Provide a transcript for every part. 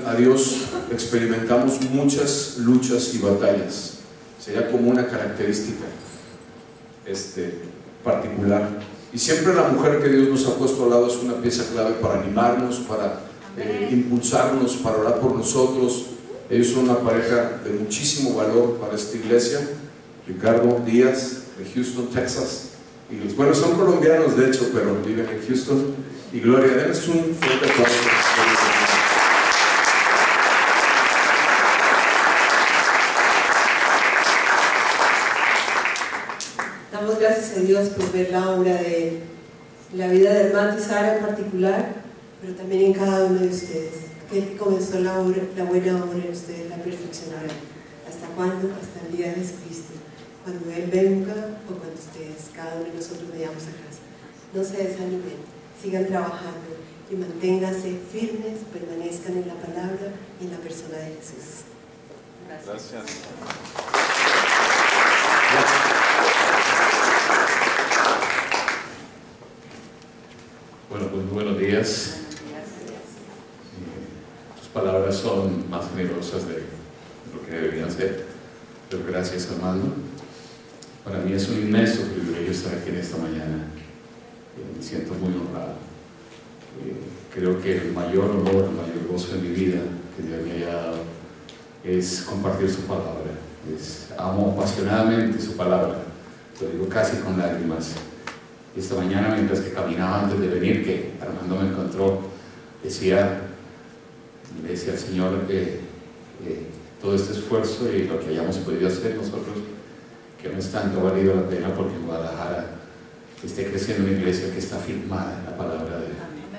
a Dios experimentamos muchas luchas y batallas. Sería como una característica particular. Y siempre la mujer que Dios nos ha puesto al lado es una pieza clave para animarnos, para impulsarnos, para orar por nosotros. Ellos son una pareja de muchísimo valor para esta iglesia. Ricardo Díaz, de Houston, Texas. Y bueno, son colombianos de hecho, pero viven en Houston. Y Gloria, denles un fuerte aplauso. Damos gracias a Dios por ver la obra de la vida de Armando y Sara en particular, pero también en cada uno de ustedes. Aquel que comenzó la buena obra en ustedes la perfeccionará. ¿Hasta cuándo? Hasta el día de Jesucristo. Cuando Él venga o cuando ustedes, cada uno de nosotros, vayamos a casa. No se desanimen, sigan trabajando y manténganse firmes, permanezcan en la palabra y en la persona de Jesús. Gracias. Bueno, pues muy buenos días. Tus palabras son más generosas de lo que deberían ser, pero gracias, Armando. Para mí es un inmenso privilegio estar aquí en esta mañana. Me siento muy honrado. Creo que el mayor honor, el mayor gozo de mi vida que Dios me haya dado es compartir su palabra. Amo apasionadamente su palabra, lo digo casi con lágrimas. Esta mañana, mientras que caminaba antes de venir, que Armando me encontró, le decía al Señor todo este esfuerzo y lo que hayamos podido hacer nosotros, que no es tanto, ha valido la pena, porque en Guadalajara esté creciendo una iglesia que está firmada en la palabra de Él,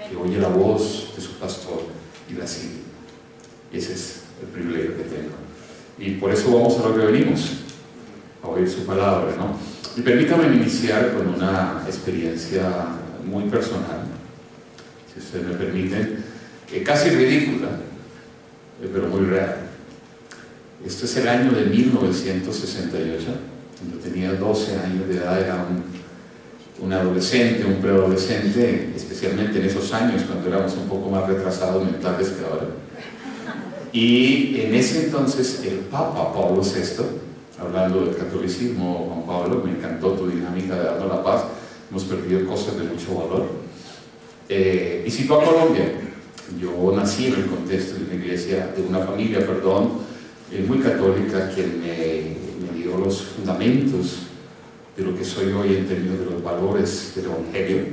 que oye la voz de su pastor y la sigue. Y ese es el privilegio que tengo. Y por eso vamos a lo que venimos, a oír su palabra, ¿no? Y permítame iniciar con una experiencia muy personal, si ustedes me permiten, casi ridícula, pero muy real. Esto es el año de 1968, cuando tenía 12 años de edad, era un adolescente, un preadolescente, especialmente en esos años, cuando éramos un poco más retrasados mentales que ahora. Y en ese entonces el Papa Pablo VI, hablando del catolicismo, Juan Pablo, me encantó tu dinámica de darnos la paz, hemos perdido cosas de mucho valor, visitó a Colombia. Yo nací en el contexto de una iglesia, de una familia, muy católica, que me dio los fundamentos de lo que soy hoy en términos de los valores del Evangelio.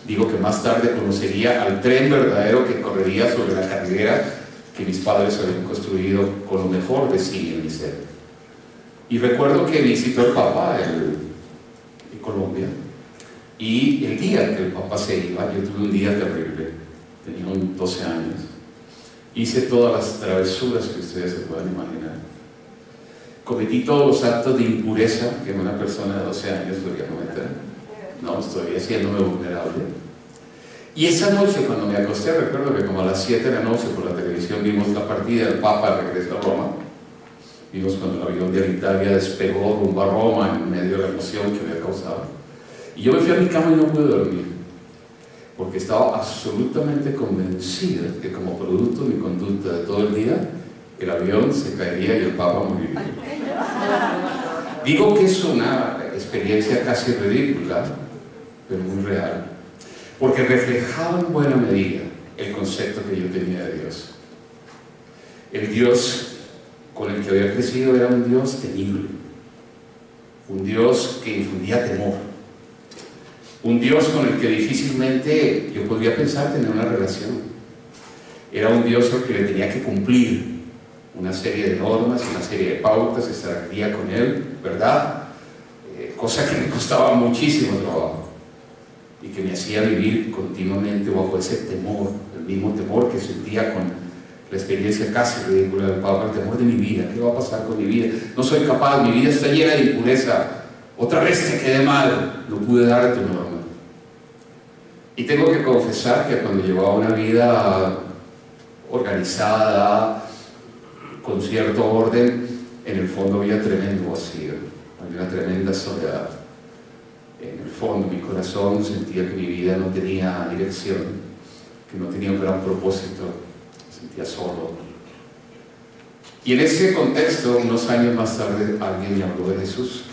Digo que más tarde conocería al tren verdadero que correría sobre la carretera que mis padres habían construido con lo mejor de sí en mi ser. Y recuerdo que visitó el Papa en Colombia, y el día que el Papa se iba, yo tuve un día terrible, tenía 12 años, hice todas las travesuras que ustedes se puedan imaginar, cometí todos los actos de impureza que una persona de 12 años podría cometer, no, estoy haciéndome vulnerable. Y esa noche, cuando me acosté, recuerdo que como a las 7 de la noche por la televisión vimos la partida del Papa de regreso a Roma. Vimos cuando el avión de Italia despegó rumbo a Roma en medio de la emoción que había causado. Y yo me fui a mi cama y no pude dormir, porque estaba absolutamente convencido que como producto de mi conducta de todo el día, el avión se caería y el Papa moriría. Digo que es una experiencia casi ridícula, pero muy real, porque reflejaba en buena medida el concepto que yo tenía de Dios. El Dios con el que había crecido era un Dios temible, un Dios que infundía temor, un Dios con el que difícilmente yo podría pensar tener una relación. Era un Dios al que le tenía que cumplir una serie de normas, una serie de pautas, estar al día con Él, ¿verdad? Cosa que me costaba muchísimo trabajo y que me hacía vivir continuamente bajo ese temor, el mismo temor que sentía con la experiencia casi ridícula del Papa, el temor de mi vida. ¿Qué va a pasar con mi vida? No soy capaz, mi vida está llena de impureza, otra vez te quedé mal, no pude dar tu norma. Y tengo que confesar que cuando llevaba una vida organizada, con cierto orden, en el fondo había tremendo vacío, había una tremenda soledad. En el fondo, mi corazón sentía que mi vida no tenía dirección, que no tenía un gran propósito, me sentía solo, Y en ese contexto, unos años más tarde, alguien me habló de Jesús.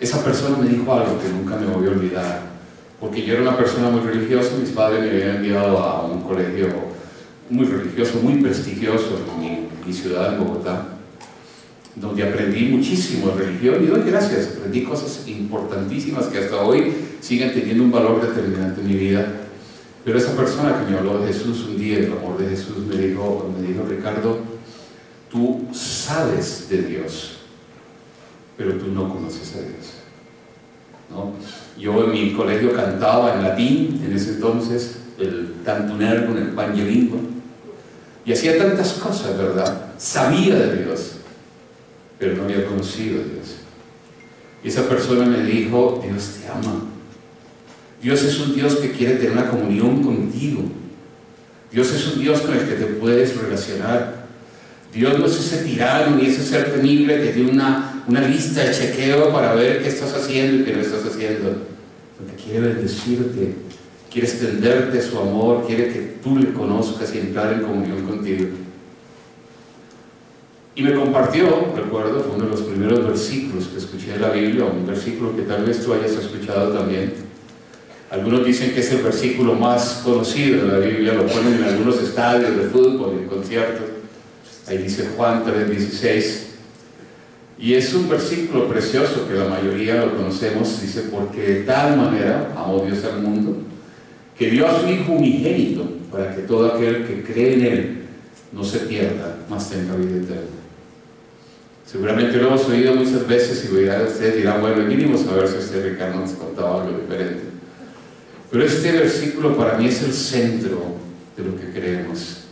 Esa persona me dijo algo que nunca me voy a olvidar, porque yo era una persona muy religiosa. Mis padres me habían enviado a un colegio muy religioso, muy prestigioso en mi ciudad, en Bogotá, donde aprendí muchísimo de religión y doy gracias, aprendí cosas importantísimas que hasta hoy siguen teniendo un valor determinante en mi vida. Pero esa persona que me habló de Jesús un día, el amor de Jesús, me dijo: Ricardo, tú sabes de Dios, pero tú no conoces a Dios, ¿no? Yo en mi colegio cantaba en latín, en ese entonces, el cantuner con el pangelingo, y hacía tantas cosas, ¿verdad? Sabía de Dios, pero no había conocido a Dios. Y esa persona me dijo: Dios te ama. Dios es un Dios que quiere tener una comunión contigo. Dios es un Dios con el que te puedes relacionar. Dios no es ese tirano ni ese ser temible que tiene una lista de chequeo para ver qué estás haciendo y qué no estás haciendo. Porque quiere bendecirte, quiere extenderte su amor, quiere que tú le conozcas y entrar en comunión contigo. Y me compartió, recuerdo, fue uno de los primeros versículos que escuché de la Biblia, un versículo que tal vez tú hayas escuchado también. Algunos dicen que es el versículo más conocido de la Biblia, lo ponen en algunos estadios de fútbol, en conciertos. Ahí dice Juan 3:16. Y es un versículo precioso que la mayoría lo conocemos. Dice: porque de tal manera amó Dios al mundo, que dio a su Hijo unigénito, para que todo aquel que cree en Él no se pierda, mas tenga vida eterna. Seguramente lo hemos oído muchas veces y ustedes dirán: bueno, vinimos a ver si este Ricardo nos contaba algo diferente. Pero este versículo para mí es el centro de lo que creemos.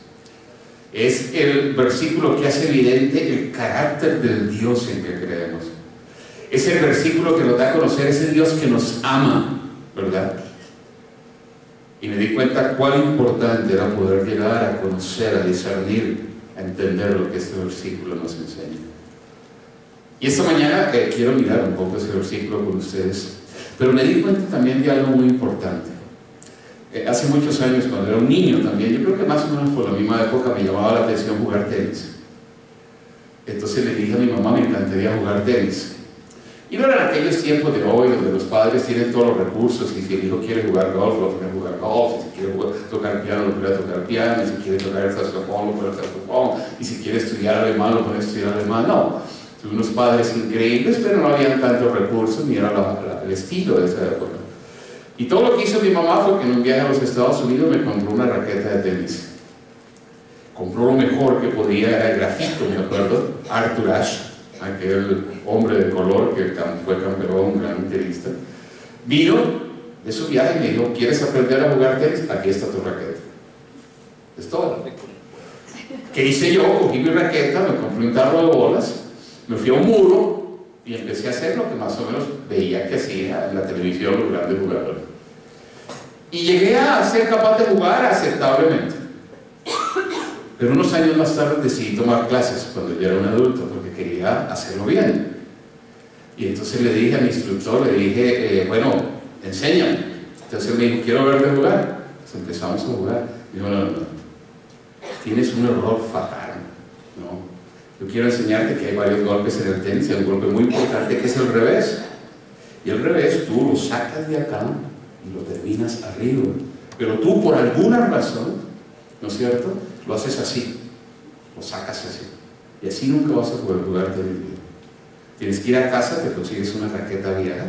Es el versículo que hace evidente el carácter del Dios en que creemos. Es el versículo que nos da a conocer ese Dios que nos ama, ¿verdad? Y me di cuenta cuán importante era poder llegar a conocer, a discernir, a entender lo que este versículo nos enseña. Y esta mañana quiero mirar un poco ese versículo con ustedes, pero me di cuenta también de algo muy importante. Hace muchos años, cuando era un niño también, yo creo que más o menos por la misma época, me llamaba la atención jugar tenis. Entonces le dije a mi mamá: me encantaría jugar tenis. Y no eran aquellos tiempos de hoy donde los padres tienen todos los recursos, y si el hijo quiere jugar golf, lo puede jugar golf, y si quiere tocar piano, lo puede tocar piano, y si quiere tocar el saxofón, lo puede saxofón, y si quiere estudiar alemán, lo puede estudiar alemán. No, son unos padres increíbles, pero no habían tantos recursos, ni era el estilo de esa época. Y todo lo que hizo mi mamá fue que en un viaje a los Estados Unidos me compró una raqueta de tenis. Compró lo mejor que podía, era el grafito, me acuerdo, Arthur Ashe, aquel hombre de color que fue campeón, un gran tenista. Vino de su viaje y me dijo: ¿quieres aprender a jugar tenis? Aquí está tu raqueta. Es todo. ¿Qué hice yo? Cogí mi raqueta, me compré un tarro de bolas, me fui a un muro y empecé a hacer lo que más o menos veía que hacía en la televisión los grandes jugadores. Y llegué a ser capaz de jugar aceptablemente. Pero unos años más tarde decidí tomar clases cuando ya era un adulto, porque quería hacerlo bien. Y entonces le dije a mi instructor, le dije: bueno, enséñame. Entonces me dijo: quiero verte jugar. Entonces empezamos a jugar. Y dijo: no, tienes un error fatal, ¿no? Yo quiero enseñarte que hay varios golpes en el tenis, y hay un golpe muy importante que es el revés. Y el revés tú lo sacas de acá y lo terminas arriba. Pero tú, por alguna razón, ¿no es cierto?, lo haces así, lo sacas así. Y así nunca vas a poder jugar tenis. Tienes que ir a casa, te consigues una raqueta vieja,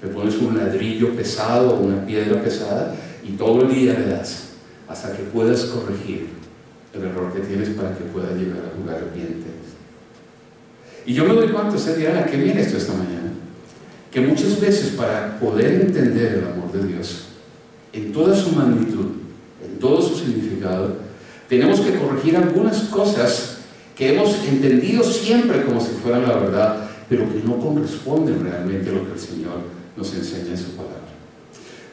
te pones un ladrillo pesado o una piedra pesada y todo el día le das hasta que puedas corregir el error que tienes para que puedas llegar a jugar bien tenis. Y yo me doy cuenta, ustedes dirán: ¿a qué viene esto esta mañana? Que muchas veces, para poder entender el amor de Dios en toda su magnitud, en todo su significado, tenemos que corregir algunas cosas que hemos entendido siempre como si fueran la verdad, pero que no corresponden realmente a lo que el Señor nos enseña en su palabra.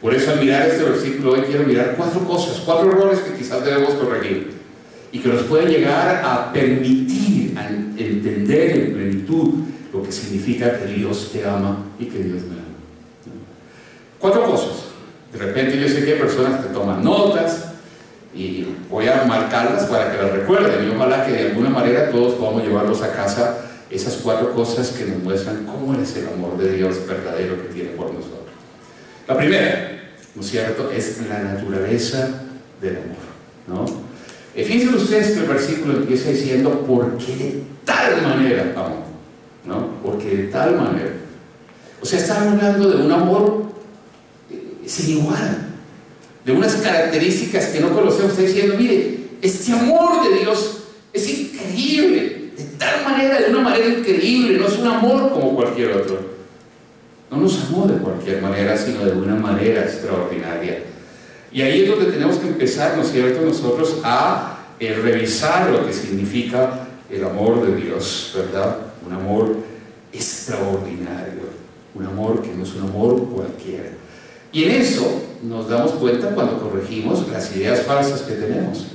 Por eso, al mirar este versículo hoy, quiero mirar 4 cosas, 4 errores que quizás debemos corregir y que nos pueden llegar a permitir a entender en plenitud lo que significa que Dios te ama y que Dios me ama. 4 cosas. De repente yo sé que hay personas que toman notas y voy a marcarlas para que las recuerden y ojalá que de alguna manera todos podamos llevarlos a casa, esas 4 cosas que nos muestran cómo es el amor de Dios verdadero que tiene por nosotros. La primera, ¿no es cierto?, es la naturaleza del amor, ¿no? Fíjense ustedes que el versículo empieza diciendo, porque de tal manera amó, ¿no? Porque de tal manera. O sea, están hablando de un amor sin igual, de unas características que no conocemos. Está diciendo, mire, este amor de Dios es increíble, de tal manera, de una manera increíble, no es un amor como cualquier otro. No nos amó de cualquier manera, sino de una manera extraordinaria. Y ahí es donde tenemos que empezar, ¿no es cierto?, nosotros a revisar lo que significa el amor de Dios, ¿verdad? Un amor extraordinario, un amor que no es un amor cualquiera. Y en eso nos damos cuenta cuando corregimos las ideas falsas que tenemos.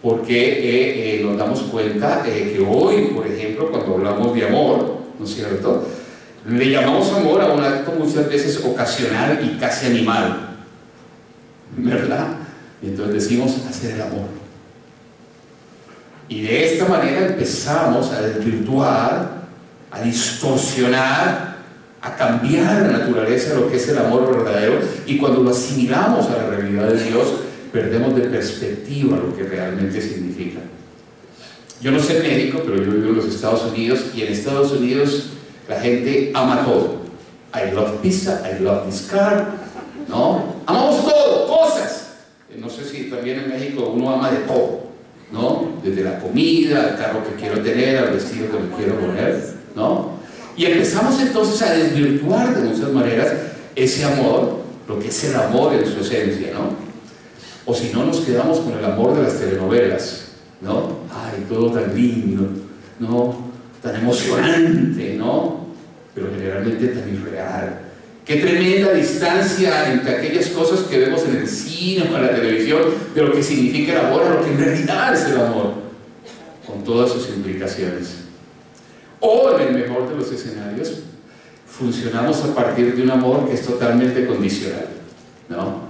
Porque nos damos cuenta que hoy, por ejemplo, cuando hablamos de amor, ¿no es cierto?, le llamamos amor a un acto muchas veces ocasional y casi animal, ¿verdad? Y entonces decimos hacer el amor. Y de esta manera empezamos a desvirtuar, a distorsionar, a cambiar la naturaleza de lo que es el amor verdadero, y cuando lo asimilamos a la realidad de Dios, perdemos de perspectiva lo que realmente significa. Yo no soy médico, pero yo vivo en los Estados Unidos, y en Estados Unidos la gente ama todo. I love pizza, I love this car, ¿no? Amamos todo, cosas. No sé si también en México uno ama de todo, ¿no? Desde la comida, al carro que quiero tener, al vestido que me quiero poner, ¿no? Y empezamos entonces a desvirtuar de muchas maneras ese amor, lo que es el amor en su esencia, ¿no? O si no, nos quedamos con el amor de las telenovelas, ¿no? Ay, todo tan lindo, ¿no? Tan emocionante, ¿no? Pero generalmente tan irreal. Qué tremenda distancia entre aquellas cosas que vemos en el cine o en la televisión de lo que significa el amor a lo que en realidad es el amor, con todas sus implicaciones. O en el mejor de los escenarios, funcionamos a partir de un amor que es totalmente condicional, ¿no?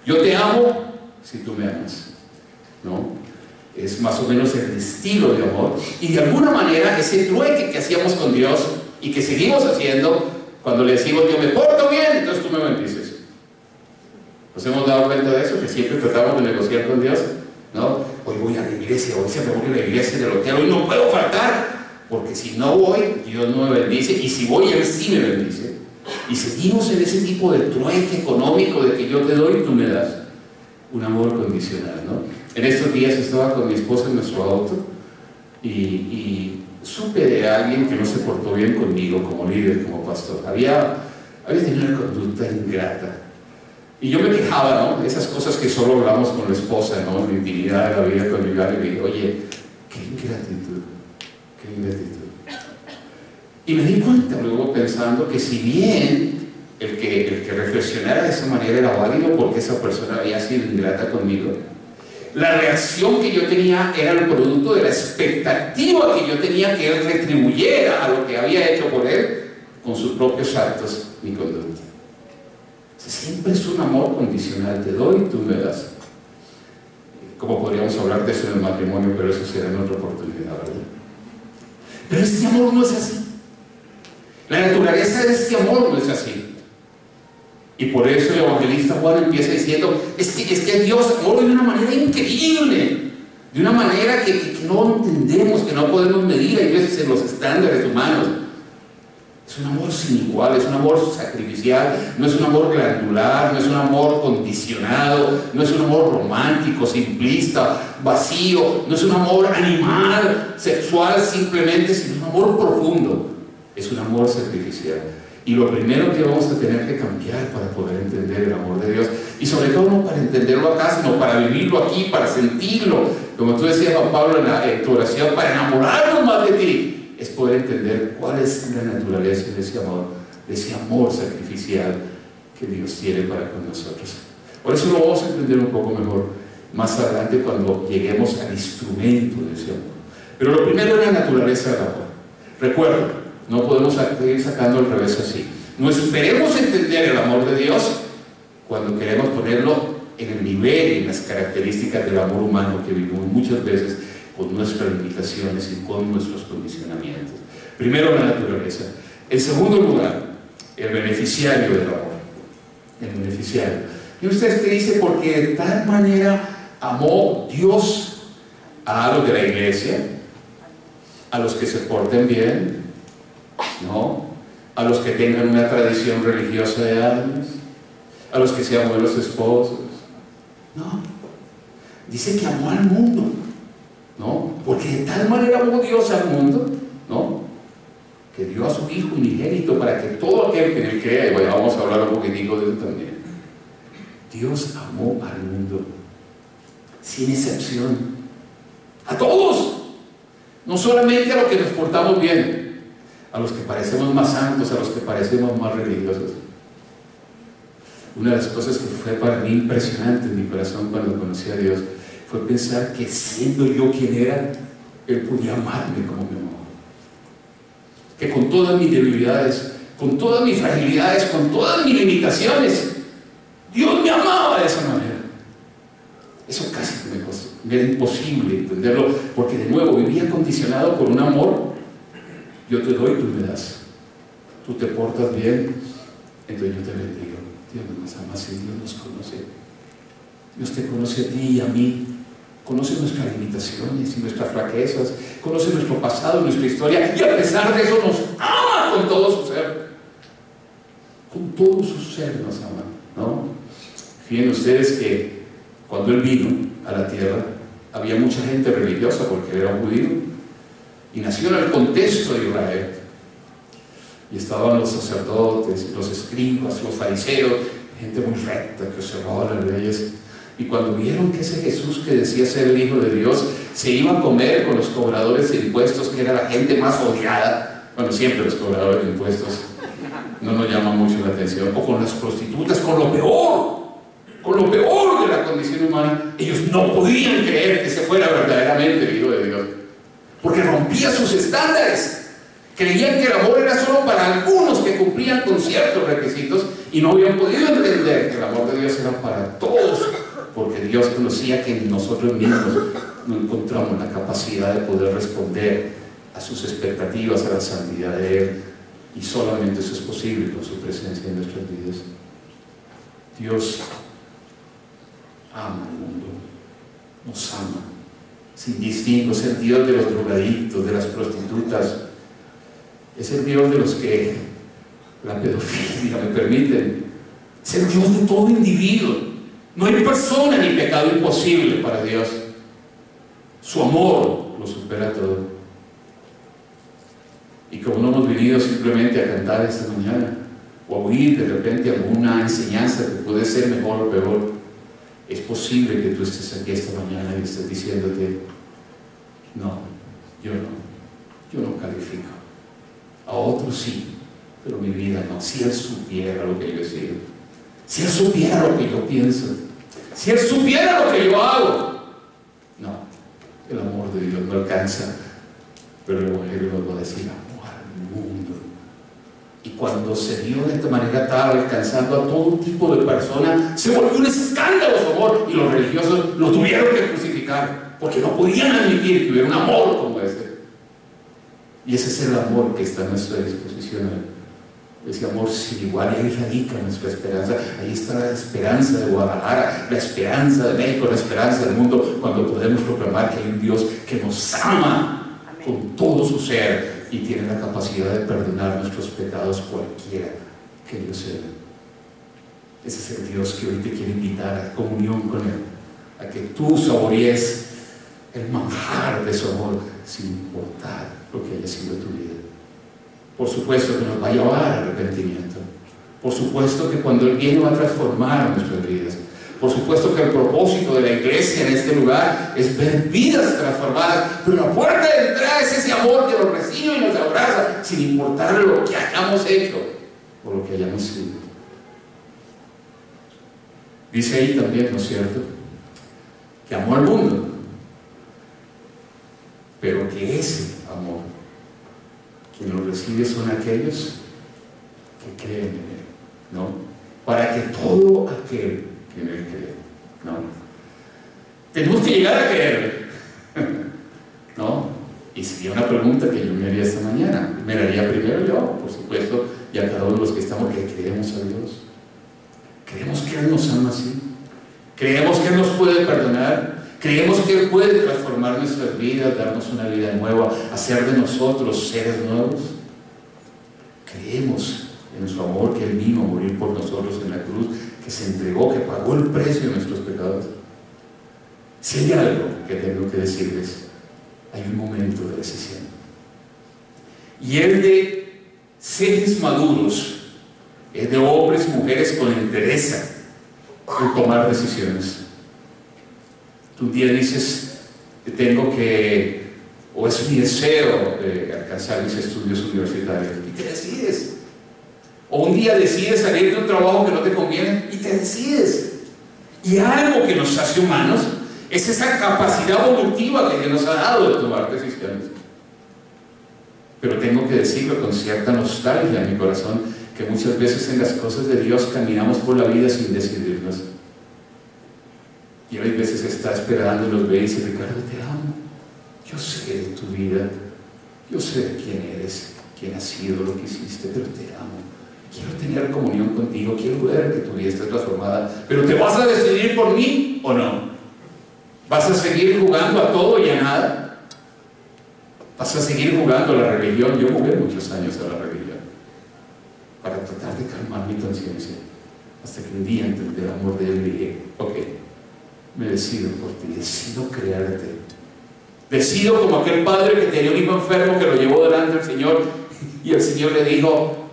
Yo te amo si tú me amas, ¿no? Es más o menos el estilo de amor, y de alguna manera ese trueque que hacíamos con Dios y que seguimos haciendo cuando le decimos yo me porto bien, entonces tú me bendices. ¿Nos hemos dado cuenta de eso? Que siempre tratamos de negociar con Dios, ¿no? Hoy voy a la iglesia, hoy se me voy a la iglesia del hotel, hoy no puedo faltar, porque si no voy, Dios no me bendice, y si voy, Él sí me bendice. Y seguimos en ese tipo de trueque económico de que yo te doy y tú me das. Un amor condicional, ¿no? En estos días estaba con mi esposa en nuestro auto y supe de alguien que no se portó bien conmigo como líder, como pastor. Había tenido una conducta ingrata. Y yo me quejaba, ¿no? Esas cosas que solo hablamos con la esposa, ¿no? La intimidad de la vida conyugal. Y le dije, oye, qué ingratitud, qué ingratitud. Y me di cuenta luego pensando que si bien el que reflexionara de esa manera era válido porque esa persona había sido ingrata conmigo, la reacción que yo tenía era el producto de la expectativa que yo tenía que Él retribuyera a lo que había hecho por Él con sus propios actos y conducta. O sea, siempre es un amor condicional, te doy y tú me das. Como podríamos hablar de eso en el matrimonio, pero eso será en otra oportunidad, ¿verdad? Pero este amor no es así. La naturaleza de este amor no es así. Y por eso el evangelista Juan empieza diciendo, es que Dios amó de una manera increíble, de una manera que no entendemos, que no podemos medir, hay veces en los estándares humanos. Es un amor sin igual, es un amor sacrificial, no es un amor glandular, no es un amor condicionado, no es un amor romántico, simplista, vacío, no es un amor animal, sexual simplemente, sino un amor profundo, es un amor sacrificial. Y lo primero que vamos a tener que cambiar para poder entender el amor de Dios, y sobre todo no para entenderlo acá, sino para vivirlo aquí, para sentirlo, como tú decías, Juan Pablo, en tu oración, para enamorarnos más de ti, es poder entender cuál es la naturaleza de ese amor sacrificial que Dios tiene para con nosotros. Por eso lo vamos a entender un poco mejor más adelante cuando lleguemos al instrumento de ese amor. Pero lo primero es la naturaleza del amor. Recuerda, no podemos seguir sacando el revés así. No esperemos entender el amor de Dios cuando queremos ponerlo en el nivel y en las características del amor humano que vivimos muchas veces con nuestras limitaciones y con nuestros condicionamientos. Primero, la naturaleza. En segundo lugar, el beneficiario del amor. El beneficiario. ¿Y ustedes qué dice? Porque de tal manera amó Dios a los de la iglesia, a los que se porten bien, ¿no? A los que tengan una tradición religiosa de años, a los que sean buenos esposos. No, dice que amó al mundo, ¿no? Porque de tal manera amó Dios al mundo, ¿no? Que dio a su Hijo unigénito para que todo aquel que en él crea, y bueno, vamos a hablar un poquitico de eso también. Dios amó al mundo, sin excepción, a todos, no solamente a los que nos portamos bien, a los que parecemos más santos, a los que parecemos más religiosos. Una de las cosas que fue para mí impresionante en mi corazón cuando conocí a Dios fue pensar que siendo yo quien era, Él podía amarme como me amó. Que con todas mis debilidades, con todas mis fragilidades, con todas mis limitaciones, Dios me amaba de esa manera. Eso casi me era imposible entenderlo, porque de nuevo vivía condicionado por un amor. Yo te doy, tú me das. Tú te portas bien, entonces yo te bendigo. Dios nos ama así, Dios nos conoce. Dios te conoce a ti y a mí. Conoce nuestras limitaciones y nuestras flaquezas. Conoce nuestro pasado, nuestra historia. Y a pesar de eso nos ama con todo su ser. Con todo su ser nos ama, ¿no? Fíjense ustedes que cuando Él vino a la tierra, había mucha gente religiosa porque Él era judío. Y nació en el contexto de Israel. Y estaban los sacerdotes, los escribas, los fariseos, gente muy recta que observaba las leyes. Y cuando vieron que ese Jesús que decía ser el Hijo de Dios se iba a comer con los cobradores de impuestos, que era la gente más odiada, bueno, siempre los cobradores de impuestos no nos llaman mucho la atención, o con las prostitutas, con lo peor de la condición humana, ellos no podían creer que se fuera verdaderamente el Hijo de Dios, porque rompía sus estándares. Creían que el amor era solo para algunos que cumplían con ciertos requisitos y no habían podido entender que el amor de Dios era para todos, porque Dios conocía que en nosotros mismos no encontramos la capacidad de poder responder a sus expectativas, a la santidad de Él, y solamente eso es posible con su presencia en nuestras vidas. Dios ama al mundo, nos ama, sin distingo. Es el Dios de los drogadictos, de las prostitutas. Es el Dios de los que la pedofilia, me permiten. Es el Dios de todo individuo. No hay persona ni pecado imposible para Dios. Su amor lo supera todo. Y como no hemos venido simplemente a cantar esta mañana, o a oír de repente alguna enseñanza que puede ser mejor o peor, es posible que tú estés aquí esta mañana y estés diciéndote: no, yo no califico. A otros sí, pero mi vida no. Si Él supiera lo que yo he sido, si Él supiera lo que yo pienso, si Él supiera lo que yo hago. No, el amor de Dios no alcanza, pero el Evangelio nos va a decir: amor al mundo. Y cuando se dio de esta manera tal, alcanzando a todo tipo de personas, se volvió un escándalo su amor, y los religiosos lo tuvieron que crucificar, porque no podían admitir que hubiera un amor como este. Y ese es el amor que está a nuestra disposición. Ese amor sin igual, y ahí radica nuestra esperanza. Ahí está la esperanza de Guadalajara, la esperanza de México, la esperanza del mundo, cuando podemos proclamar que hay un Dios que nos ama con todo su ser y tiene la capacidad de perdonar nuestros pecados, cualquiera que ellos sean. Ese es el Dios que hoy te quiere invitar a comunión con Él, a que tú saborees el manjar de su amor sin importar lo que haya sido tu vida. Por supuesto que nos va a llevar al arrepentimiento. Por supuesto que cuando Él viene va a transformar nuestras vidas. Por supuesto que el propósito de la iglesia en este lugar es ver vidas transformadas, pero la puerta de entrada es ese amor que nos recibe y nos abraza sin importar lo que hayamos hecho o lo que hayamos sido. Dice ahí también, ¿no es cierto?, que amó al mundo, pero que ese amor, quien lo recibe son aquellos que creen en Él, ¿no? Para que todo aquel que en Él cree Tenemos que llegar a creerle. ¿No? Y sería una pregunta que yo me haría esta mañana. Me la haría primero yo, por supuesto, y a cada uno de los que estamos, que creemos a Dios. Creemos que Él nos ama así. Creemos que Él nos puede perdonar. Creemos que Él puede transformar nuestras vidas, darnos una vida nueva, hacer de nosotros seres nuevos. Creemos en su amor, que Él vino a morir por nosotros en la cruz, que se entregó, que pagó el precio de nuestros pecados. Si hay algo que tengo que decirles, hay un momento de decisión. Y es de seres maduros, es de hombres y mujeres con entereza en tomar decisiones. Tú un día dices, tengo que, o es mi deseo alcanzar mis estudios universitarios, y te decides. O un día decides salir de un trabajo que no te conviene y te decides. Y algo que nos hace humanos es esa capacidad evolutiva que Dios nos ha dado de tomar decisiones. Pero tengo que decirlo con cierta nostalgia en mi corazón, que muchas veces en las cosas de Dios caminamos por la vida sin decidirnos. Y hay veces está esperando y los ve y dice, Ricardo, te amo. Yo sé de tu vida. Yo sé quién eres, quién has sido, lo que hiciste, pero te amo. Quiero tener comunión contigo, quiero ver que tu vida está transformada. Pero ¿te vas a decidir por mí o no? ¿Vas a seguir jugando a todo y a nada? ¿Vas a seguir jugando a la religión? Yo jugué muchos años a la religión para tratar de calmar mi conciencia, hasta que un día entendí el amor de Él y dije, ok, me decido por ti, decido creerte, decido como aquel padre que tenía un hijo enfermo que lo llevó delante del Señor y el Señor le dijo,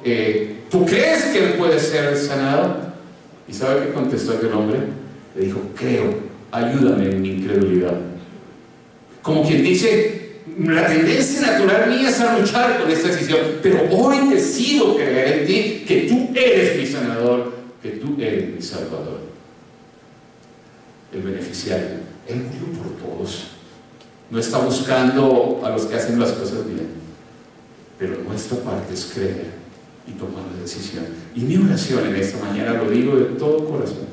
¿tú crees que él puede ser sanado? ¿Y sabe qué contestó aquel hombre? Le dijo, creo, ayúdame en mi incredulidad. Como quien dice, la tendencia natural mía es a luchar con esta decisión, pero hoy decido creer en ti, que tú eres mi sanador, que tú eres mi salvador. El beneficiario, Él murió por todos. No está buscando a los que hacen las cosas bien, pero nuestra parte es creer y tomar la decisión. Y mi oración en esta mañana, lo digo de todo corazón,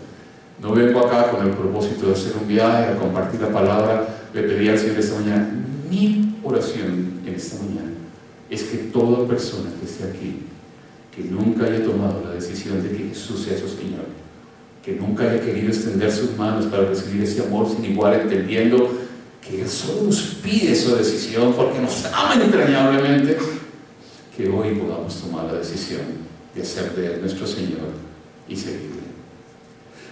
no vengo acá con el propósito de hacer un viaje, a compartir la palabra. Le pedí al Señor esta mañana, mi oración en esta mañana es que toda persona que esté aquí, que nunca haya tomado la decisión de que Jesús sea su Señor, que nunca haya querido extender sus manos para recibir ese amor sin igual, entendiendo que Él solo nos pide esa decisión porque nos ama entrañablemente, que hoy podamos tomar la decisión de hacer de Él nuestro Señor y seguirle.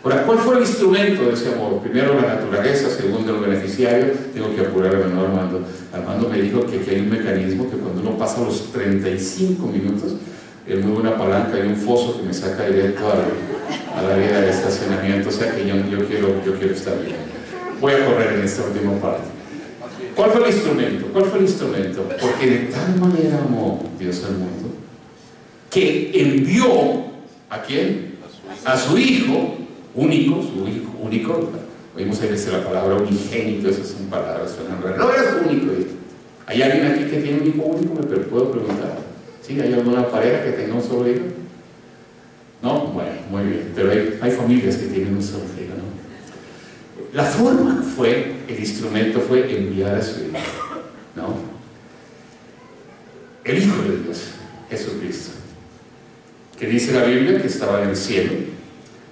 Ahora, ¿cuál fue el instrumento de ese amor? Primero, la naturaleza. Segundo, el beneficiario. Tengo que apurarme, ¿no, Armando? Armando me dijo que aquí hay un mecanismo que cuando uno pasa los 35 minutos, él mueve una palanca y un foso que me saca directo al área de estacionamiento. O sea que yo quiero estar bien. Voy a correr en esta última parte. ¿Cuál fue el instrumento? ¿Cuál fue el instrumento? Porque de tal manera amó Dios al mundo que envió ¿a quién? A su Hijo único, su Hijo único. Oímos ahí decir la palabra unigénito, esas son palabras, no era su único hijo. ¿Hay alguien aquí que tiene un hijo único? Me puedo preguntar. ¿Sí? ¿Hay alguna pareja que tenga un solo hijo? No, bueno, muy bien, pero hay familias que tienen un solo hijo, ¿no? La forma fue, el instrumento fue enviar a su Hijo, ¿no? El Hijo de Dios, Jesucristo, que dice la Biblia que estaba en el cielo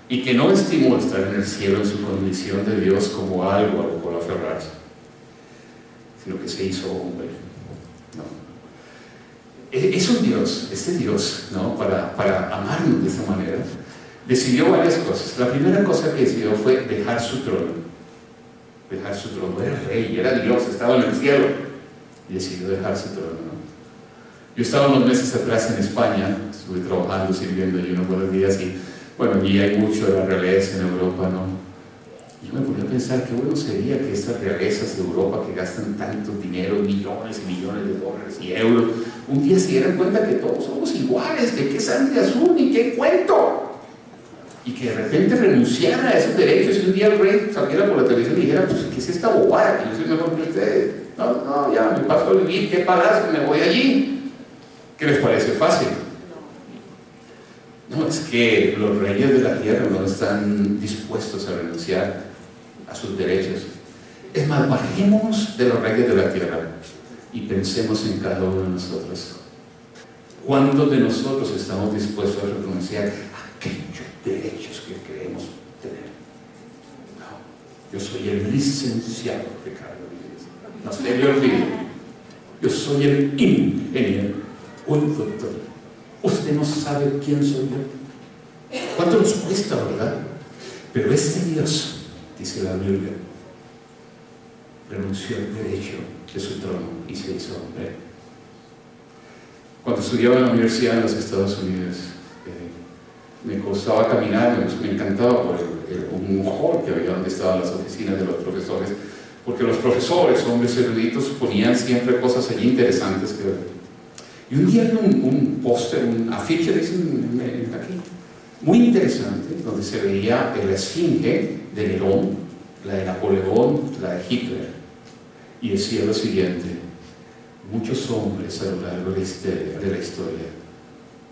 y que no estimó estar en el cielo en su condición de Dios como algo a lo cual aferrarse, sino que se hizo hombre, ¿no? Es un Dios, este Dios, ¿no? Para amarnos de esa manera, decidió varias cosas. La primera cosa que decidió fue dejar su trono. Dejar su trono, era rey, era Dios, estaba en el cielo y decidió dejar su trono, ¿no? Yo estaba unos meses atrás en España, estuve trabajando, sirviendo allí unos buenos días y bueno, allí hay mucho de la realeza en Europa, ¿no? Y yo me ponía a pensar qué bueno sería que estas realezas de Europa que gastan tanto dinero, millones y millones de dólares y euros, un día se dieran cuenta que todos somos iguales, que qué sangre azul ni qué cuento. Y que de repente renunciara a esos derechos y un día el rey saliera por la televisión y dijera, pues, ¿qué es esta bobada? Que yo soy mejor que ustedes. No, ya me paso a vivir, ¿qué palacio? Me voy allí. ¿Qué les parece fácil? No, es que los reyes de la tierra no están dispuestos a renunciar a sus derechos. Es más, bajémonos de los reyes de la tierra y pensemos en cada uno de nosotros. ¿Cuántos de nosotros estamos dispuestos a renunciar a aquellos derechos que queremos tener? No, yo soy el licenciado Ricardo Rodríguez. No se me olvide. Yo soy el ingeniero, un doctor. Usted no sabe quién soy yo. ¿Cuánto nos cuesta, verdad? Pero este Dios, dice la Biblia, renunció al derecho de su trono y se hizo hombre. Cuando estudiaba en la universidad en los Estados Unidos, me costaba caminar, me encantaba por un hall que había donde estaban las oficinas de los profesores, porque los profesores, hombres eruditos, ponían siempre cosas allí interesantes que ver. Y un día vi un póster, un afiche, dicen aquí, muy interesante, donde se veía la esfinge de Nerón, la de Napoleón, la de Hitler, y decía lo siguiente: muchos hombres a lo largo de la historia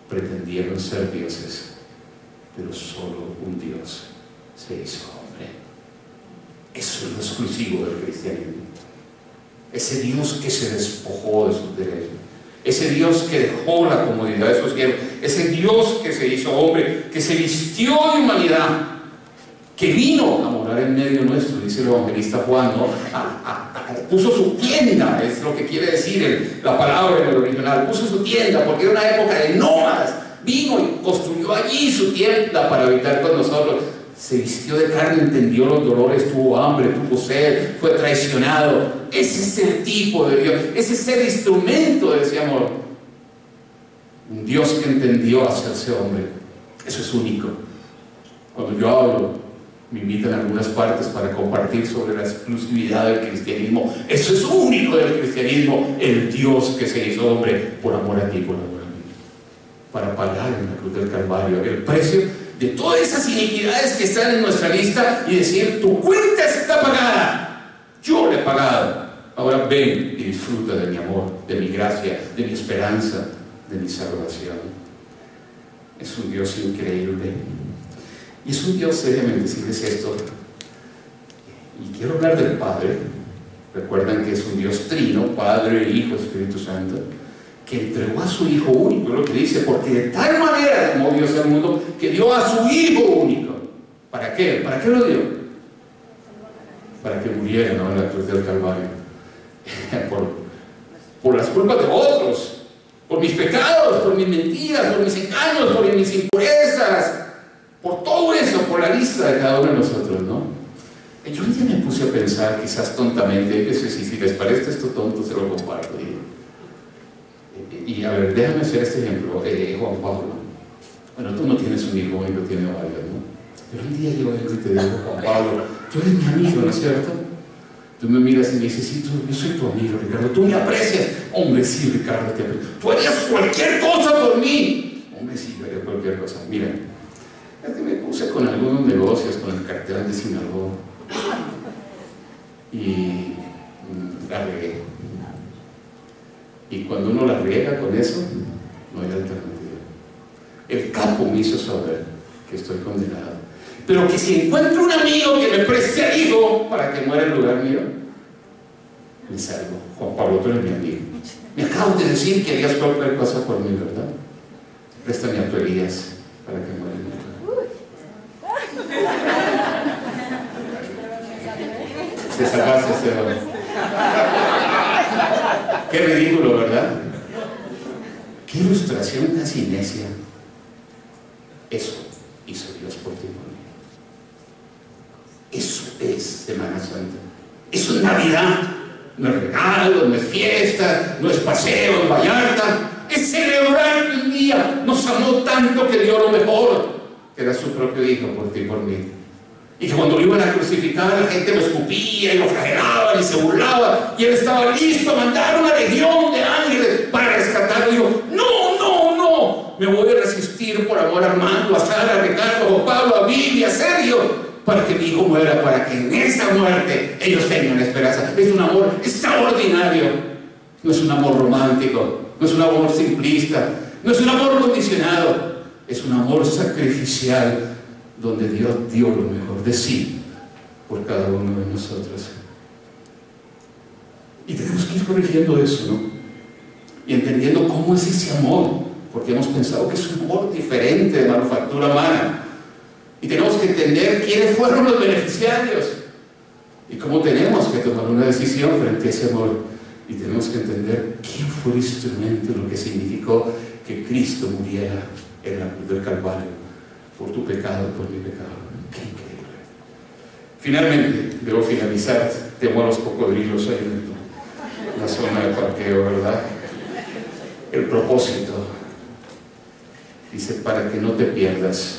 pretendieron ser dioses, pero solo un Dios se hizo hombre. Eso es lo exclusivo del cristianismo. Ese Dios que se despojó de sus derechos, ese Dios que dejó la comodidad de sus siervos, ese Dios que se hizo hombre, que se vistió de humanidad, que vino a morar en medio nuestro, dice el evangelista Juan, ¿no? Puso su tienda, es lo que quiere decir la palabra en el original, puso su tienda porque era una época de nómadas, vino y construyó allí su tienda para habitar con nosotros. Se vistió de carne, entendió los dolores, tuvo hambre, tuvo sed, fue traicionado. Ese es el tipo de Dios, ese es el instrumento de ese amor. Un Dios que entendió hacerse hombre. Eso es único. Cuando yo hablo, me invitan a algunas partes para compartir sobre la exclusividad del cristianismo. Eso es único del cristianismo, el Dios que se hizo hombre por amor a ti, por amor a mí, para pagar en la cruz del Calvario el precio de todas esas iniquidades que están en nuestra lista y decir: tu cuenta está pagada, yo le he pagado, ahora ven y disfruta de mi amor, de mi gracia, de mi esperanza, de mi salvación. Es un Dios increíble. Y es un Dios, déjenme decirles esto, y quiero hablar del Padre. Recuerdan que es un Dios trino, Padre, Hijo, Espíritu Santo, que entregó a su Hijo único, es lo que dice, porque de tal manera amó Dios al mundo que dio a su Hijo único. ¿Para qué? ¿Para qué lo dio? Para que muriera, ¿no?, en la cruz del Calvario por las culpas de otros, por mis pecados, por mis mentiras, por mis engaños, por mis impurezas, por todo eso, por la lista de cada uno de nosotros, ¿no? Yo un día me puse a pensar, quizás tontamente, si les parece esto tonto, se lo comparto. Y a ver, déjame hacer este ejemplo. Juan Pablo, bueno, tú no tienes un hijo, yo tiene varios, ¿no? Pero un día yo vengo y te digo: Juan Pablo, tú eres mi amigo, ¿no es cierto? Tú me miras y me dices: sí, yo soy tu amigo, Ricardo, tú me aprecias. Hombre, sí, Ricardo, te aprecio. Tú harías cualquier cosa por mí. Hombre, sí, yo haría cualquier cosa. Mira, me puse con algunos negocios, con el cartel de Sinaloa, y la regué. Y cuando uno la riega con eso, no hay alternativa. El capo me hizo saber que estoy condenado, pero que si encuentro un amigo que me preste al hijo para que muera en lugar mío, me salvo. Juan Pablo, tú eres mi amigo. Me acabas de decir que harías cualquier cosa por mí, ¿verdad? Préstame a tu Elías para que muera en lugar. Te salvaste, Esteban. Qué ridículo, ¿verdad? Qué ilustración casi necia. Eso hizo Dios por ti, por mí. Eso es Semana Santa. Eso es Navidad. No es regalo, no es fiesta, no es paseo en Vallarta. Es celebrar que un día nos amó tanto que dio lo mejor, que era su propio Hijo por ti y por mí. Y que cuando lo iban a crucificar, la gente lo escupía y lo flagelaban y se burlaba, y él estaba listo a mandar una legión de ángeles para rescatarlo. Y dijo: no, no, no, me voy a resistir por amor a Armando, a Sara, a Ricardo, a Pablo, a Vivi, a Sergio, para que mi hijo muera, para que en esa muerte ellos tengan esperanza. Es un amor extraordinario. No es un amor romántico, no es un amor simplista, no es un amor condicionado, es un amor sacrificial, donde Dios dio lo mejor de sí por cada uno de nosotros. corrigiendo eso, ¿no? Y entendiendo cómo es ese amor, porque hemos pensado que es un amor diferente de manufactura humana. Y tenemos que entender quiénes fueron los beneficiarios y cómo tenemos que tomar una decisión frente a ese amor. Y tenemos que entender quién fue el instrumento, lo que significó que Cristo muriera en la cruz del Calvario por tu pecado, por mi pecado. ¡Qué increíble! Finalmente, debo finalizar. Temo a los cocodrilos ahí en la zona de parqueo, ¿verdad? El propósito dice: para que no te pierdas,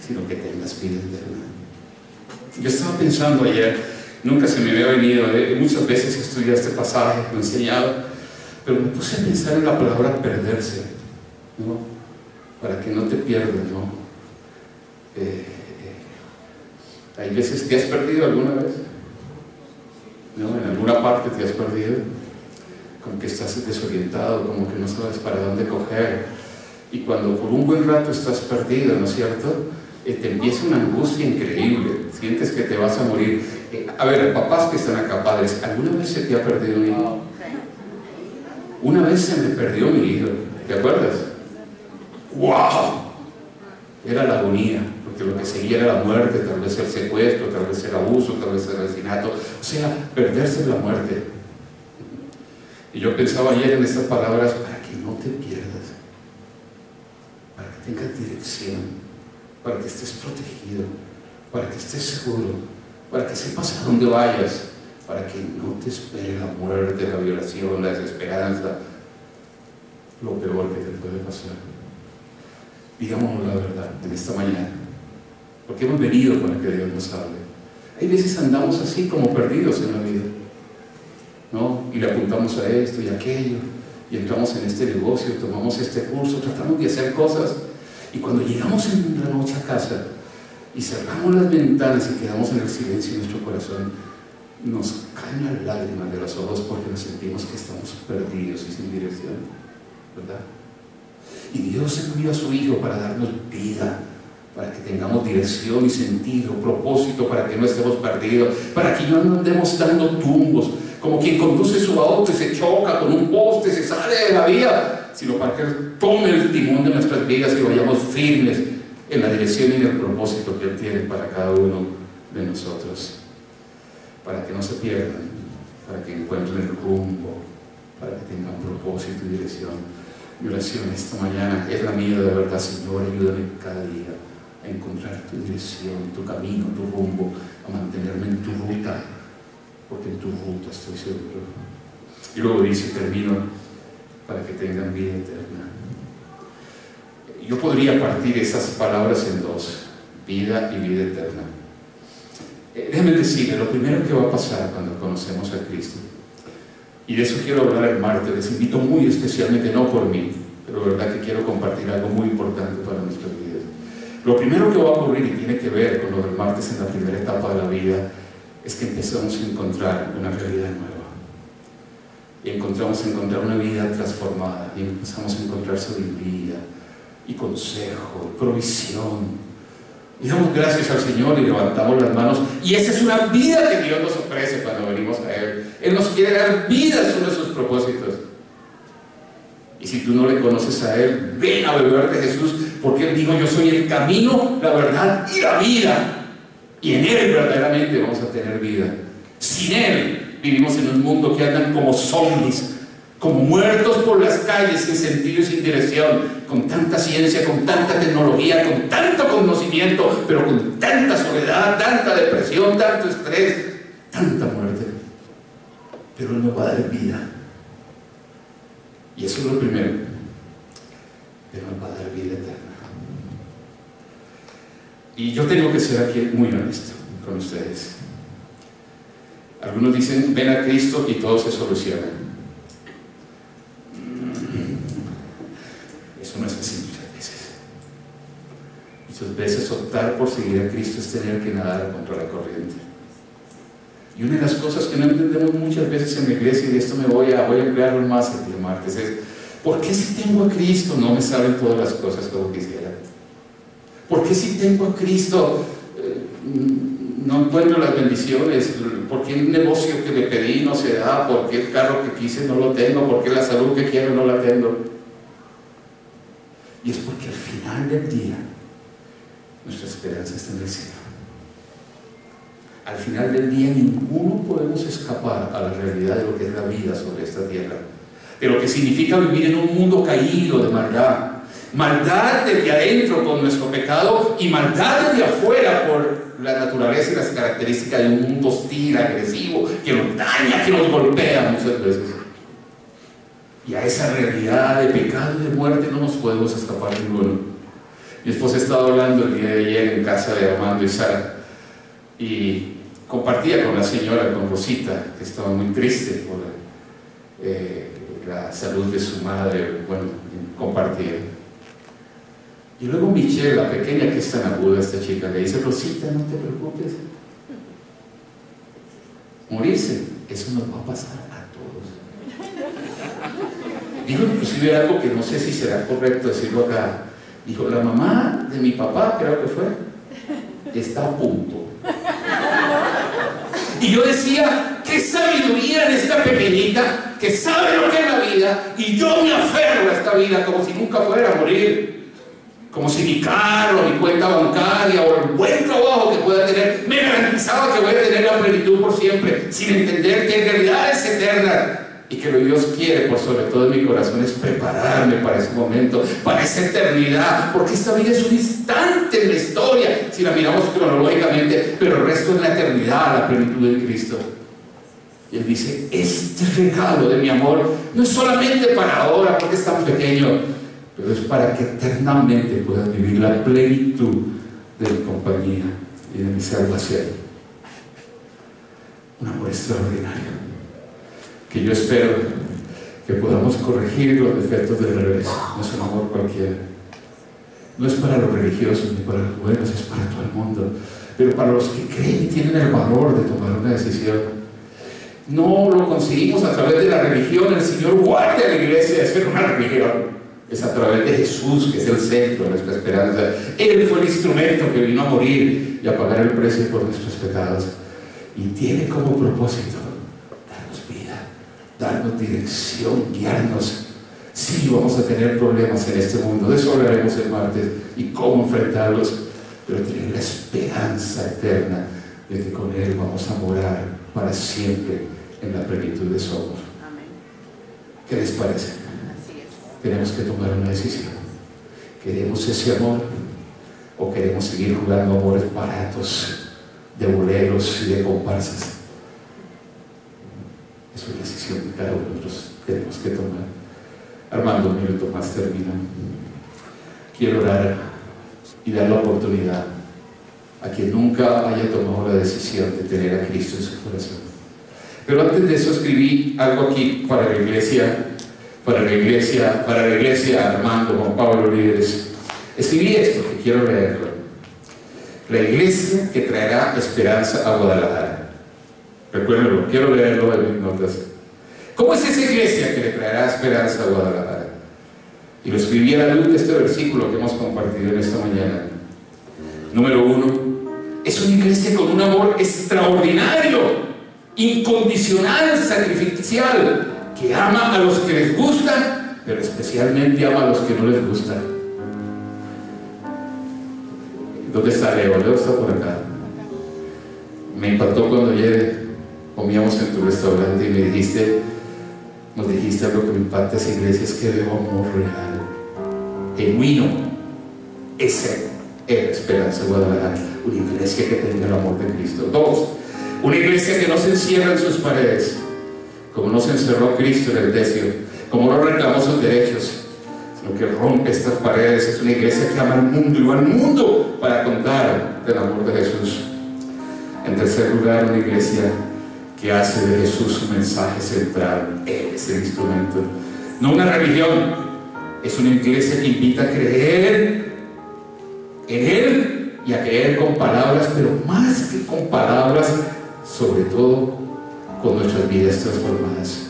sino que tengas vida eterna. Yo estaba pensando ayer, nunca se me había venido, muchas veces estudié este pasaje, lo he enseñado, pero me puse a pensar en la palabra perderse, ¿no? Para que no te pierdas, ¿no? Hay veces te has perdido alguna vez, ¿no? En alguna parte te has perdido, como que estás desorientado, como que no sabes para dónde coger, y cuando por un buen rato estás perdido, ¿no es cierto?, te empieza una angustia increíble, sientes que te vas a morir. A ver, papás que están acá, padres, ¿alguna vez se te ha perdido un hijo? Una vez se me perdió mi hijo, ¿te acuerdas? ¡Wow! Era la agonía, porque lo que seguía era la muerte, tal vez el secuestro, tal vez el abuso, tal vez el asesinato, o sea, perderse la muerte. Y yo pensaba ayer en estas palabras: para que no te pierdas, para que tengas dirección, para que estés protegido, para que estés seguro, para que sepas a dónde vayas, para que no te espere la muerte, la violación, la desesperanza, lo peor que te puede pasar. Digámonos la verdad en esta mañana, porque hemos venido para que Dios nos hable. Hay veces andamos así como perdidos en la vida, ¿no? Y le apuntamos a esto y a aquello, y entramos en este negocio, tomamos este curso, tratamos de hacer cosas, y cuando llegamos en la noche a casa y cerramos las ventanas y quedamos en el silencio de nuestro corazón, nos caen las lágrimas de los ojos porque nos sentimos que estamos perdidos y sin dirección, ¿verdad? Y Dios envió a su Hijo para darnos vida, para que tengamos dirección y sentido, propósito, para que no estemos perdidos, para que no andemos dando tumbos, como quien conduce su auto y se choca con un poste, se sale de la vía, sino para que Él tome el timón de nuestras vidas y vayamos firmes en la dirección y en el propósito que Él tiene para cada uno de nosotros, para que no se pierdan, para que encuentren el rumbo, para que tengan propósito y dirección. Mi oración esta mañana es la mía, de verdad: Señor, ayúdame cada día a encontrar tu dirección, tu camino, tu rumbo, a mantenerme en tu ruta, porque en tu ruta estoy seguro. Y luego dice, termino: para que tengan vida eterna. Yo podría partir esas palabras en dos: vida y vida eterna. Déjenme decirles, lo primero que va a pasar cuando conocemos a Cristo, y de eso quiero hablar el martes, les invito muy especialmente, no por mí, pero verdad que quiero compartir algo muy importante para nuestras vidas. Lo primero que va a ocurrir, y tiene que ver con lo del martes en la primera etapa de la vida, es que empezamos a encontrar una realidad nueva. Y empezamos a encontrar una vida transformada, y empezamos a encontrar sabiduría y consejo, provisión. Y damos gracias al Señor y levantamos las manos, y esa es una vida que Dios nos ofrece cuando venimos a Él. Él nos quiere dar vida, es uno de sus propósitos. Y si tú no le conoces a Él, ven a beber de Jesús, porque Él dijo: yo soy el camino, la verdad y la vida, y en Él verdaderamente vamos a tener vida. Sin Él vivimos en un mundo que andan como zombies, como muertos por las calles, sin sentido y sin dirección, con tanta ciencia, con tanta tecnología, con tanto conocimiento, pero con tanta soledad, tanta depresión, tanto estrés, tanta muerte. Pero Él nos va a dar vida, y eso es lo primero. Él nos va a dar vida eterna. Y yo tengo que ser aquí muy honesto con ustedes. Algunos dicen: ven a Cristo y todo se soluciona. Eso no es así muchas veces. Muchas veces optar por seguir a Cristo es tener que nadar contra la corriente. Y una de las cosas que no entendemos muchas veces en la iglesia, y de esto me voy a emplearlo más el día martes, es: ¿por qué si tengo a Cristo no me salen todas las cosas como quisiera? ¿Por qué si tengo a Cristo no encuentro las bendiciones, por qué el negocio que me pedí no se da, por qué el carro que quise no lo tengo, por qué la salud que quiero no la tengo. Y es porque al final del día nuestra esperanza está en el cielo. Al final del día ninguno podemos escapar a la realidad de lo que es la vida sobre esta tierra, de lo que significa vivir en un mundo caído de maldad. Maldad desde adentro con nuestro pecado y maldad desde afuera por la naturaleza y las características de un mundo hostil, agresivo, que nos daña, que nos golpea muchas veces. Y a esa realidad de pecado y de muerte no nos podemos escapar ninguno. Mi esposa estaba hablando el día de ayer en casa de Armando y Sara y compartía con la señora, con Rosita, que estaba muy triste por la salud de su madre. Bueno, compartía. Y luego Michelle, la pequeña que es tan aguda, esta chica, le dice: Rosita, no te preocupes. Morirse, eso nos va a pasar a todos. Dijo inclusive algo que no sé si será correcto decirlo acá. Dijo: la mamá de mi papá, creo que fue, está a punto. Y yo decía: qué sabiduría en esta pequeñita que sabe lo que es la vida, y yo me aferro a esta vida como si nunca fuera a morir. Como si mi carro, mi cuenta bancaria o el buen trabajo que pueda tener me garantizaba que voy a tener la plenitud por siempre, sin entender que en realidad es eterna y que lo que Dios quiere por sobre todo en mi corazón es prepararme para ese momento, para esa eternidad, porque esta vida es un instante en la historia si la miramos cronológicamente, pero el resto es la eternidad, la plenitud de Cristo. Y Él dice: este regalo de mi amor no es solamente para ahora porque es tan pequeño, pero es para que eternamente puedas vivir la plenitud de mi compañía y de mi salvación. Un amor extraordinario que yo espero que podamos corregir los defectos del regreso. No es un amor cualquiera, no es para los religiosos ni para los buenos, es para todo el mundo, pero para los que creen y tienen el valor de tomar una decisión. No lo conseguimos a través de la religión. El Señor guarde a la iglesia de ser una religión. Es a través de Jesús, que es el centro de nuestra esperanza. Él fue el instrumento que vino a morir y a pagar el precio por nuestros pecados. Y tiene como propósito darnos vida, darnos dirección, guiarnos. Sí, vamos a tener problemas en este mundo, de eso hablaremos el martes y cómo enfrentarlos, pero tener la esperanza eterna de que con Él vamos a morar para siempre en la plenitud de su amor. ¿Qué les parece? Tenemos que tomar una decisión. ¿Queremos ese amor o queremos seguir jugando amores baratos, de boleros y de comparsas? Es una decisión que cada uno de nosotros tenemos que tomar. Armando, un minuto más termino. Quiero orar y dar la oportunidad a quien nunca haya tomado la decisión de tener a Cristo en su corazón. Pero antes de eso escribí algo aquí para la iglesia Armando, Juan Pablo, líderes. Escribí esto que quiero leerlo: la iglesia que traerá esperanza a Guadalajara. Recuérdenlo, quiero leerlo en mis notas. ¿Cómo es esa iglesia que le traerá esperanza a Guadalajara? Y lo escribí a la luz de este versículo que hemos compartido en esta mañana. Número 1, es una iglesia con un amor extraordinario, incondicional, sacrificial, que ama a los que les gusta, pero especialmente ama a los que no les gusta. ¿Dónde está Leo? Leo está por acá. Me impactó cuando ayer comíamos en tu restaurante y nos dijiste algo que me impacta esa iglesia: es que veo amor real, genuino. Esa es la esperanza de Guadalajara, una iglesia que tenga el amor de Cristo. 2, una iglesia que no se encierra en sus paredes, como no se encerró Cristo en el desierto, como no reclamó sus derechos, sino que rompe estas paredes. Es una iglesia que ama al mundo y va al mundo para contar del amor de Jesús. En tercer lugar, una iglesia que hace de Jesús su mensaje central. Él es el instrumento, no una religión. Es una iglesia que invita a creer en Él y a creer con palabras, pero más que con palabras, sobre todo con nuestras vidas transformadas.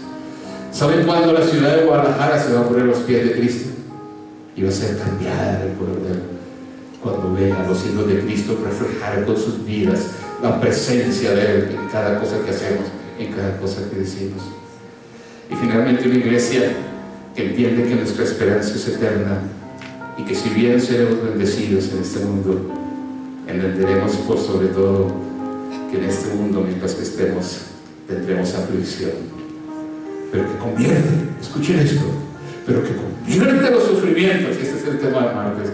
¿Saben cuándo la ciudad de Guadalajara se va a poner a los pies de Cristo? Y va a ser cambiada en el poder de Él, cuando vean a los hijos de Cristo reflejar con sus vidas la presencia de Él en cada cosa que hacemos, en cada cosa que decimos. Y finalmente una iglesia que entiende que nuestra esperanza es eterna y que si bien seremos bendecidos en este mundo, entenderemos por sobre todo que en este mundo, mientras que estemos, tendremos aflicción, pero que convierte, escuchen esto, pero que convierte los sufrimientos, y este es el tema de martes,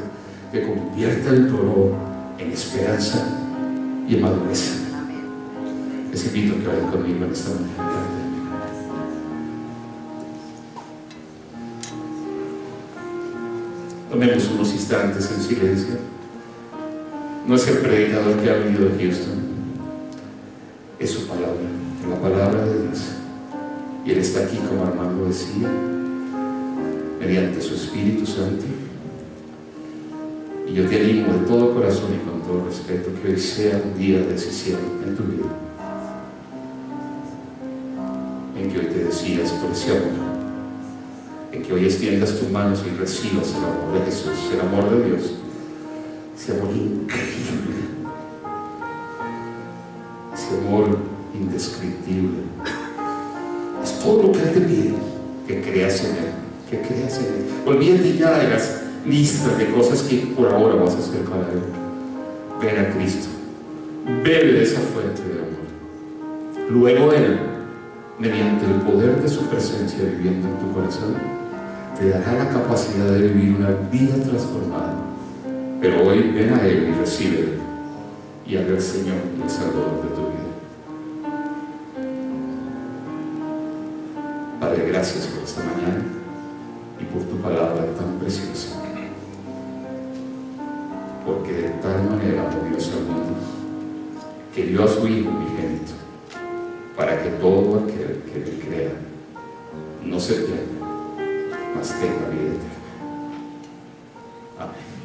que convierte el dolor en esperanza y en madurez. Les invito a que vayan conmigo en esta mañana. Tomemos unos instantes en silencio. No es el predicador que ha venido de Houston, es su palabra, la palabra de Dios. Y Él está aquí, como Armando decía, mediante su Espíritu Santo. Y yo te animo de todo corazón y con todo respeto que hoy sea un día de decisión en tu vida, en que hoy te decidas por ese amor, en que hoy extiendas tus manos y recibas el amor de Jesús, el amor de Dios, ese amor increíble, ese amor indescriptible. Es todo lo que Él te pide, que creas en Él, que creas en Él. Olvídate ya de las listas de cosas que por ahora vas a hacer para Él. Ven a Cristo, bebe de esa fuente de amor. Luego Él, mediante el poder de su presencia viviendo en tu corazón, te dará la capacidad de vivir una vida transformada. Pero hoy ven a Él y recíbele, y haga el Señor y el Salvador de tu vida. Padre, gracias por esta mañana y por tu palabra tan preciosa, porque de tal manera amó Dios al mundo que dio a su Hijo unigénito, para que todo aquel que le crea no se pierda, mas tenga vida eterna. Amén.